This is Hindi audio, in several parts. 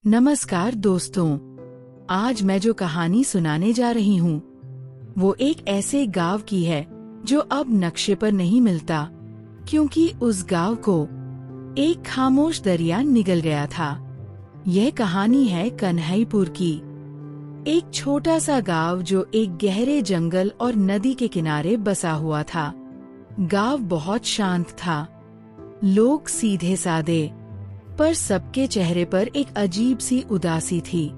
नमस्कार दोस्तों, आज मैं जो कहानी सुनाने जा रही हूँ वो एक ऐसे गांव की है जो अब नक्शे पर नहीं मिलता, क्योंकि उस गांव को एक खामोश दरिया निगल गया था। यह कहानी है कन्हैयापुर की, एक छोटा सा गांव जो एक गहरे जंगल और नदी के किनारे बसा हुआ था। गांव बहुत शांत था, लोग सीधे सादे, पर सबके चेहरे पर एक अजीब सी उदासी थी।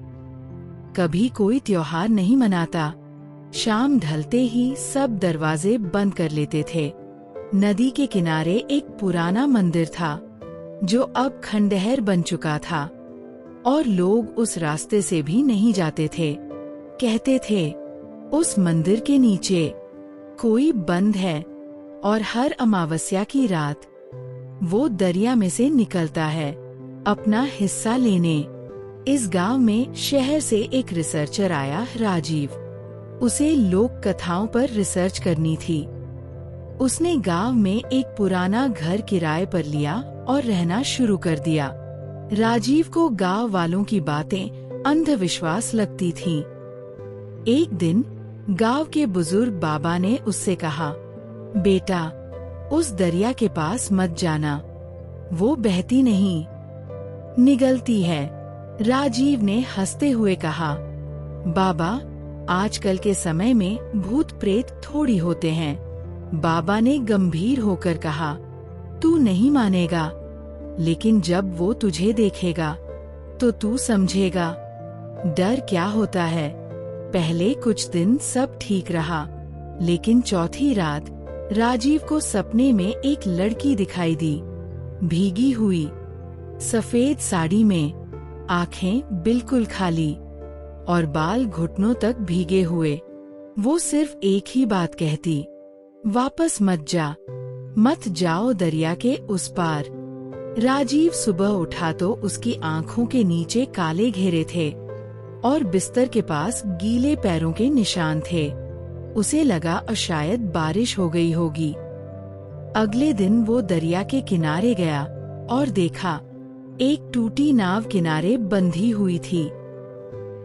कभी कोई त्योहार नहीं मनाता, शाम ढलते ही सब दरवाजे बंद कर लेते थे। नदी के किनारे एक पुराना मंदिर था जो अब खंडहर बन चुका था, और लोग उस रास्ते से भी नहीं जाते थे। कहते थे उस मंदिर के नीचे कोई बंद है और हर अमावस्या की रात वो दरिया में से निकलता है अपना हिस्सा लेने। इस गांव में शहर से एक रिसर्चर आया, राजीव। उसे लोक कथाओं पर रिसर्च करनी थी। उसने गांव में एक पुराना घर किराए पर लिया और रहना शुरू कर दिया। राजीव को गांव वालों की बातें अंधविश्वास लगती थीं। एक दिन गांव के बुजुर्ग बाबा ने उससे कहा, बेटा, उस दरिया के पास मत जाना, वो बहती नहीं, निगलती है। राजीव ने हंसते हुए कहा, बाबा, आजकल के समय में भूत प्रेत थोड़ी होते हैं। बाबा ने गंभीर होकर कहा, तू नहीं मानेगा, लेकिन जब वो तुझे देखेगा तो तू समझेगा डर क्या होता है। पहले कुछ दिन सब ठीक रहा, लेकिन चौथी रात राजीव को सपने में एक लड़की दिखाई दी, भीगी हुई, सफेद साड़ी में, आंखें बिल्कुल खाली और बाल घुटनों तक भीगे हुए। वो सिर्फ एक ही बात कहती, वापस मत जा, मत जाओ दरिया के उस पार। राजीव सुबह उठा तो उसकी आंखों के नीचे काले घेरे थे और बिस्तर के पास गीले पैरों के निशान थे। उसे लगा शायद बारिश हो गई होगी। अगले दिन वो दरिया के किनारे गया और देखा एक टूटी नाव किनारे बंधी हुई थी।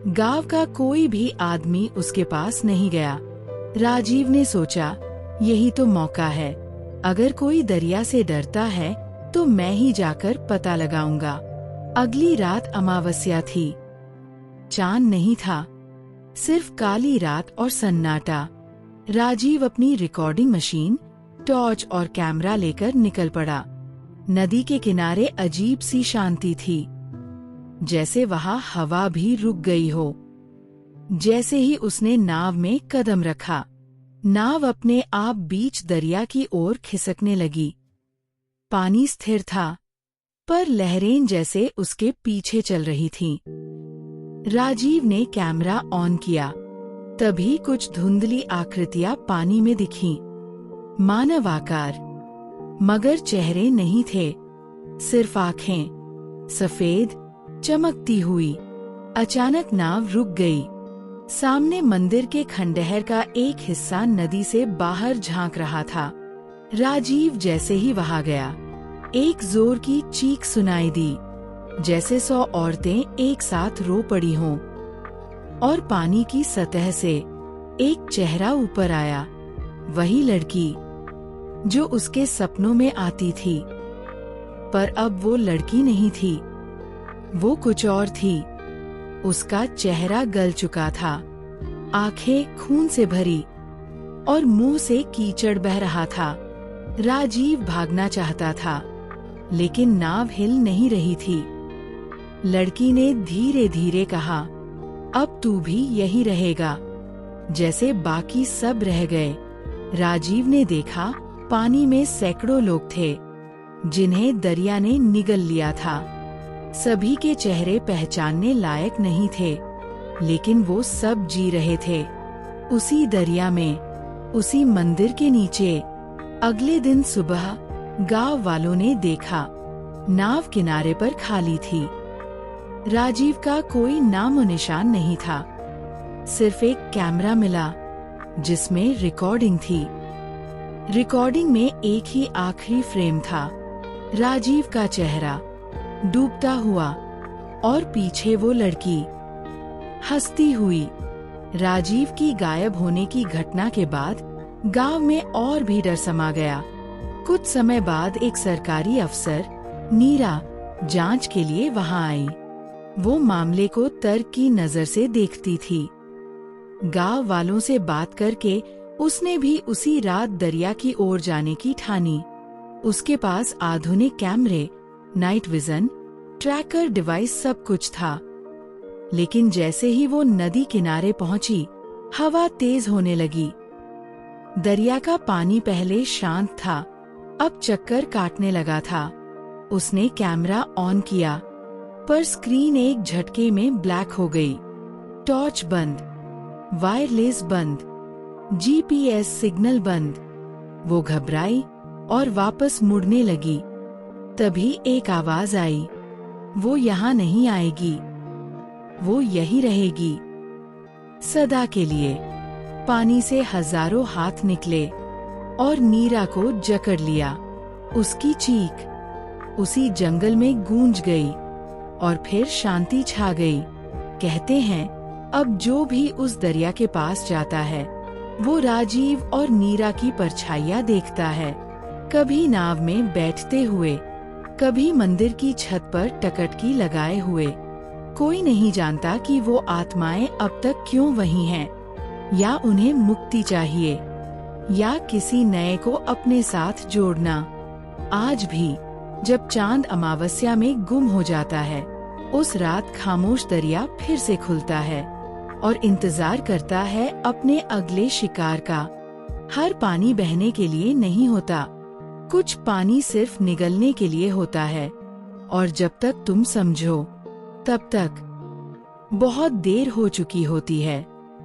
गांव का कोई भी आदमी उसके पास नहीं गया। राजीव ने सोचा, यही तो मौका है। अगर कोई दरिया से डरता है तो मैं ही जाकर पता लगाऊंगा। अगली रात अमावस्या थी। चांद नहीं था, सिर्फ काली रात और सन्नाटा। राजीव अपनी रिकॉर्डिंग मशीन, टॉर्च और कैमरा लेकर निकल पड़ा। नदी के किनारे अजीब सी शांति थी, जैसे वहाँ हवा भी रुक गई हो। जैसे ही उसने नाव में कदम रखा, नाव अपने आप बीच दरिया की ओर खिसकने लगी। पानी स्थिर था, पर लहरें जैसे उसके पीछे चल रही थीं। राजीव ने कैमरा ऑन किया, तभी कुछ धुंधली आकृतियां पानी में दिखीं। मानव आकार, मगर चेहरे नहीं थे, सिर्फ आंखें, सफेद, चमकती हुई। अचानक नाव रुक गई। सामने मंदिर के खंडहर का एक हिस्सा नदी से बाहर झांक रहा था। राजीव जैसे ही वहां गया, एक जोर की चीख सुनाई दी, जैसे 100 औरतें एक साथ रो पड़ी हों। और पानी की सतह से एक चेहरा ऊपर आया, वही लड़की जो उसके सपनों में आती थी। पर अब वो लड़की नहीं थी, वो कुछ और थी। उसका चेहरा गल चुका था, आंखें खून से भरी और मुंह से कीचड़ बह रहा था। राजीव भागना चाहता था, लेकिन नाव हिल नहीं रही थी। लड़की ने धीरे धीरे कहा, अब तू भी यही रहेगा, जैसे बाकी सब रह गए। राजीव ने देखा, पानी में सैकड़ों लोग थे जिन्हें दरिया ने निगल लिया था। सभी के चेहरे पहचानने लायक नहीं थे, लेकिन वो सब जी रहे थे उसी दरिया में, उसी मंदिर के नीचे। अगले दिन सुबह गांव वालों ने देखा, नाव किनारे पर खाली थी। राजीव का कोई नामो निशान नहीं था, सिर्फ एक कैमरा मिला जिसमें रिकॉर्डिंग थी। रिकॉर्डिंग में एक ही आखिरी फ्रेम था, राजीव का चेहरा डूबता हुआ और पीछे वो लड़की हंसती हुई। राजीव की गायब होने की घटना के बाद गांव में और भी डर समा गया। कुछ समय बाद एक सरकारी अफसर नीरा जांच के लिए वहां आई। वो मामले को तर्क की नजर से देखती थी। गांव वालों से बात करके उसने भी उसी रात दरिया की ओर जाने की ठानी। उसके पास आधुनिक कैमरे, नाइट विजन, ट्रैकर डिवाइस सब कुछ था। लेकिन जैसे ही वो नदी किनारे पहुंची, हवा तेज होने लगी। दरिया का पानी पहले शांत था, अब चक्कर काटने लगा था। उसने कैमरा ऑन किया, पर स्क्रीन एक झटके में ब्लैक हो गई। टॉर्च बंद, वायरलेस बंद, जीपीएस सिग्नल बंद। वो घबराई और वापस मुड़ने लगी। तभी एक आवाज आई, वो यहाँ नहीं आएगी, वो यही रहेगी सदा के लिए। पानी से हजारों हाथ निकले और नीरा को जकड़ लिया। उसकी चीख उसी जंगल में गूंज गई और फिर शांति छा गई। कहते हैं अब जो भी उस दरिया के पास जाता है वो राजीव और नीरा की परछाइयां देखता है, कभी नाव में बैठते हुए, कभी मंदिर की छत पर टकटकी लगाए हुए। कोई नहीं जानता कि वो आत्माएं अब तक क्यों वहीं हैं, या उन्हें मुक्ति चाहिए, या किसी नए को अपने साथ जोड़ना। आज भी जब चांद अमावस्या में गुम हो जाता है, उस रात खामोश दरिया फिर से खुलता है और इंतजार करता है अपने अगले शिकार का। हर पानी बहने के लिए नहीं होता, कुछ पानी सिर्फ निगलने के लिए होता है। और जब तक तुम समझो, तब तक बहुत देर हो चुकी होती है।